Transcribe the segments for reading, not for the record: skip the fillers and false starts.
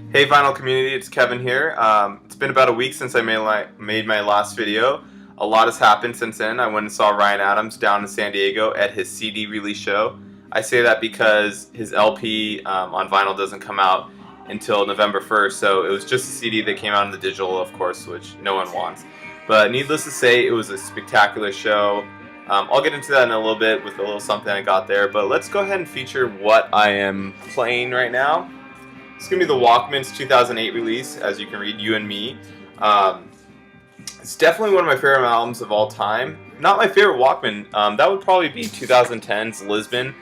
Hey Vinyl community, it's Kevin here. It's been about a week since I made my last video. A lot has happened since then. I went and saw Ryan Adams down in San Diego at his CD release show. I say that because his LP on vinyl doesn't come out until November 1st, so it was just a CD that came out in the digital, of course, which no one wants. But needless to say, it was a spectacular show. I'll get into that in a little bit with a little something I got there, but let's go ahead and feature what I am playing right now. It's going to be the Walkmen's 2008 release, as you can read, You and Me. It's definitely one of my favorite albums of all time. Not my favorite Walkman. That would probably be 2010's Lisbon.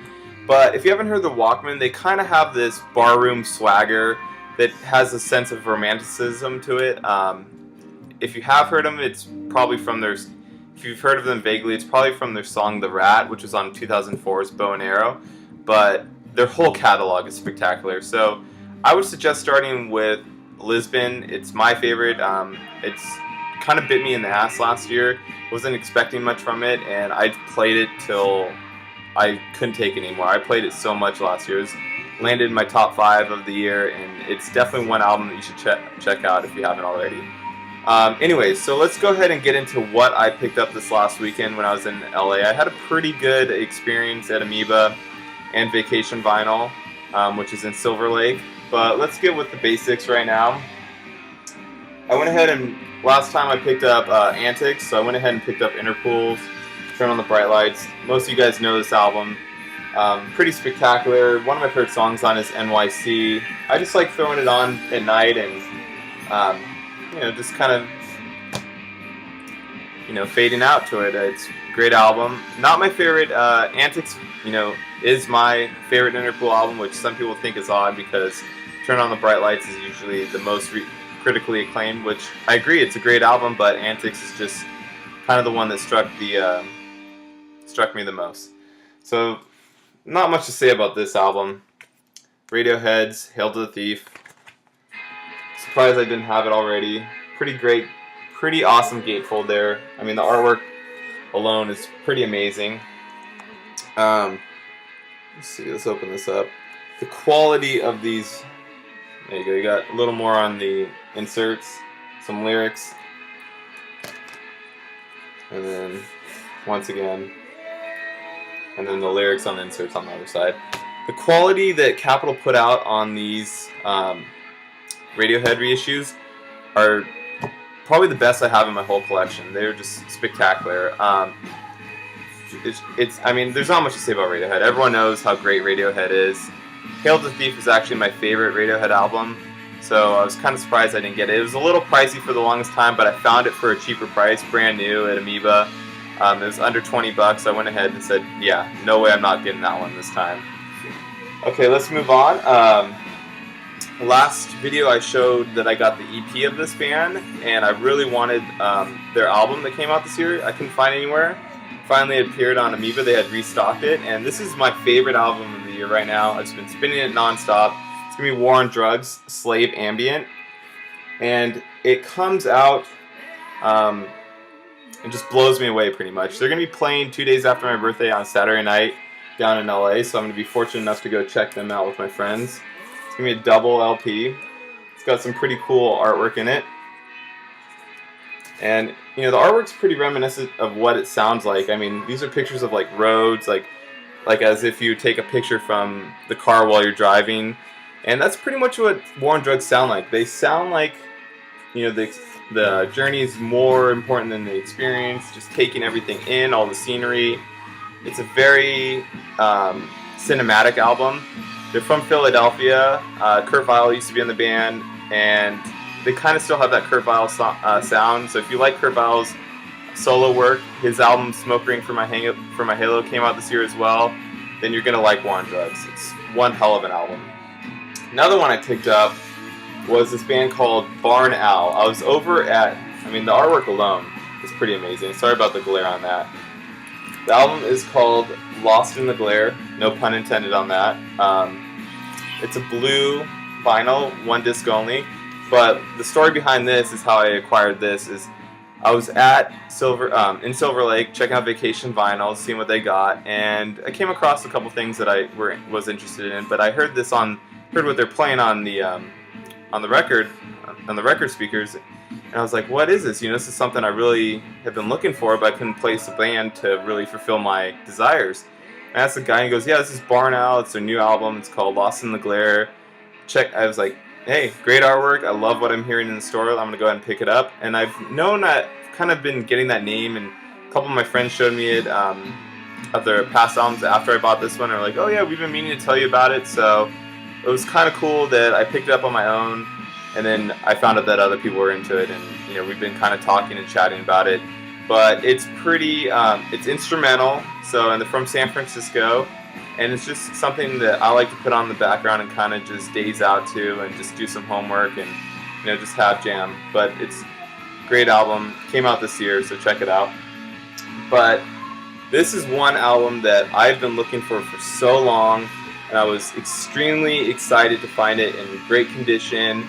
But if you haven't heard the Walkmen, they kind of have this barroom swagger that has a sense of romanticism to it. If you have heard them, it's probably from their... If you've heard of them vaguely, it's probably from their song The Rat, which was on 2004's Bow and Arrow. But their whole catalog is spectacular. So I would suggest starting with Lisbon. It's my favorite. It's kind of bit me in the ass last year. Wasn't expecting much from it, and I played it till I couldn't take it anymore. I played it so much last year. It landed in my top 5 of the year, and it's definitely one album that you should check out if you haven't already. Anyways, so let's go ahead and get into what I picked up this last weekend when I was in LA. I had a pretty good experience at Amoeba and Vacation Vinyl, which is in Silver Lake. But let's get with the basics right now. I went ahead and last time I picked up Antics, so I went ahead and picked up Interpol's Turn on the Bright Lights. Most of you guys know this album. Pretty spectacular. One of my favorite songs on is NYC. I just like throwing it on at night and just kind of fading out to it. It's a great album. Not my favorite. Antics, is my favorite Interpol album, which some people think is odd because Turn on the Bright Lights is usually the most critically acclaimed, which I agree, it's a great album, but Antics is just kind of the one that struck me the most. So, not much to say about this album. Radiohead's Hail to the Thief. Surprised I didn't have it already. Pretty great, pretty awesome gatefold there. I mean, the artwork alone is pretty amazing. Let's see, let's open this up. The quality of these, there you go, you got a little more on the inserts, some lyrics, and then, once again, and then the lyrics on the inserts on the other side. The quality that Capitol put out on these Radiohead reissues are probably the best I have in my whole collection. They're just spectacular. I mean, there's not much to say about Radiohead. Everyone knows how great Radiohead is. Hail to the Thief is actually my favorite Radiohead album, so I was kind of surprised I didn't get it. It was a little pricey for the longest time, but I found it for a cheaper price, brand new at Amoeba. It was under 20 bucks. I went ahead and said, yeah, no way I'm not getting that one this time. Okay, let's move on. Last video I showed that I got the EP of this band, and I really wanted their album that came out this year. I couldn't find it anywhere. Finally it appeared on Amoeba. They had restocked it, and this is my favorite album of the year right now. I've just been spinning it nonstop. It's going to be War on Drugs-Slave Ambient, and it comes out and just blows me away pretty much. They're going to be playing 2 days after my birthday on Saturday night down in LA, so I'm going to be fortunate enough to go check them out with my friends. It's going to be a double LP. It's got some pretty cool artwork in it. And, the artwork's pretty reminiscent of what it sounds like. I mean, these are pictures of, like, roads, like as if you take a picture from the car while you're driving. And that's pretty much what War on Drugs sound like. They sound like, the journey is more important than the experience, just taking everything in, all the scenery. It's a very cinematic album. They're from Philadelphia. Kurt Vile used to be in the band, and they kind of still have that Kurt Vile sound. So if you like Kurt Vile's solo work, his album Smoke Ring for My Halo came out this year as well, then you're going to like War on Drugs. It's one hell of an album. Another one I picked up was this band called Barn Owl. I was over at, the artwork alone is pretty amazing. Sorry about the glare on that. The album is called Lost in the Glare, no pun intended on that. It's a blue vinyl, one disc only, but the story behind this is how I acquired this. I was at in Silver Lake checking out Vacation Vinyl, seeing what they got, and I came across a couple things that I was interested in. But I heard what they're playing on the on the record speakers, and I was like, what is this? This is something I really have been looking for, but I couldn't place a band to really fulfill my desires. I asked the guy, and he goes, yeah, this is Bar Now. It's their new album. It's called Lost in the Glare. I was like, hey, great artwork. I love what I'm hearing in the store. I'm going to go ahead and pick it up. And I've known that, kind of been getting that name, and a couple of my friends showed me it of their past albums after I bought this one. They're like, oh yeah, we've been meaning to tell you about it. So it was kind of cool that I picked it up on my own, and then I found out that other people were into it, and we've been kind of talking and chatting about it. But it's pretty, it's instrumental, and they're from San Francisco, and it's just something that I like to put on the background and kind of just daze out to, and just do some homework and just have jam. But it's a great album. Came out this year, so check it out. But this is one album that I've been looking for so long, and I was extremely excited to find it in great condition,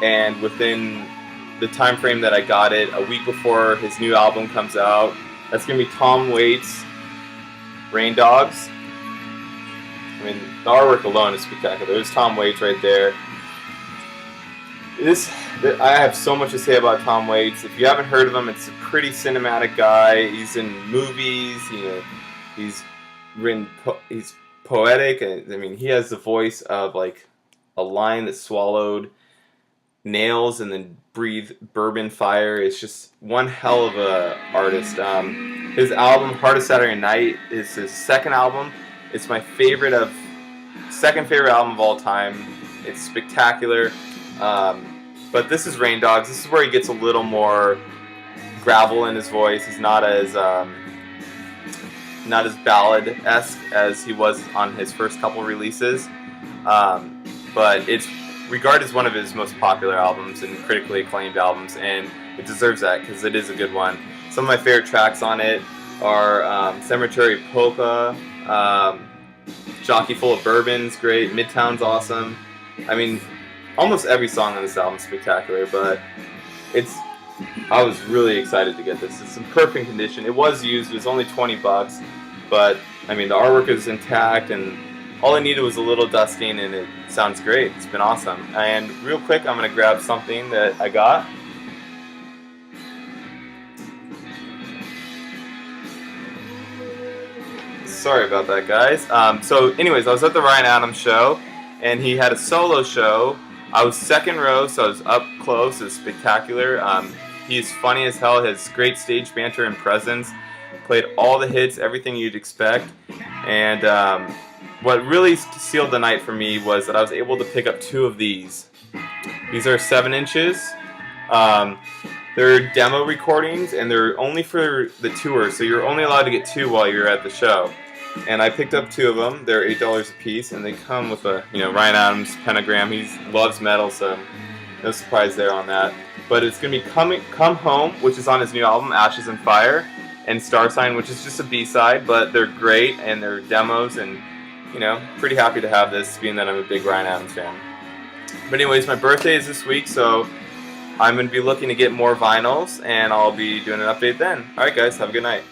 and within the time frame that I got it, a week before his new album comes out. That's going to be Tom Waits' Rain Dogs. I mean, the artwork alone is spectacular. There's Tom Waits right there. I have so much to say about Tom Waits. If you haven't heard of him, it's a pretty cinematic guy. He's in movies. He's poetic. I mean, he has the voice of like a lion that swallowed nails and then breathed bourbon fire. It's just one hell of a artist. His album Heart of Saturday Night is his second album. It's my second favorite album of all time. It's spectacular. But this is Rain Dogs. This is where he gets a little more gravel in his voice. He's not as ballad-esque as he was on his first couple releases. But it's regarded as one of his most popular albums and critically acclaimed albums, and it deserves that because it is a good one. Some of my favorite tracks on it are Cemetery Polka, Jockey Full of Bourbon's great, Midtown's awesome. I mean, almost every song on this album is spectacular, but I was really excited to get this. It's in perfect condition. It was used. It was only $20, but I mean, the artwork is intact, and all I needed was a little dusting, and it sounds great. It's been awesome. And real quick, I'm going to grab something that I got. Sorry about that, guys. So anyways, I was at the Ryan Adams show, and he had a solo show. I was second row, so I was up close. It was spectacular. He's funny as hell. His great stage banter and presence. Played all the hits, everything you'd expect. And what really sealed the night for me was that I was able to pick up two of these. These are 7 inches. They're demo recordings, and they're only for the tour, so you're only allowed to get 2 while you're at the show. And I picked up 2 of them. They're $8 a piece, and they come with a Ryan Adams pentagram. He loves metal, so no surprise there on that. But it's going to be Come Home, which is on his new album, Ashes and Fire, and Star Sign, which is just a B-side, but they're great, and they're demos, and pretty happy to have this, being that I'm a big Ryan Adams fan. But anyways, my birthday is this week, so I'm going to be looking to get more vinyls, and I'll be doing an update then. Alright guys, have a good night.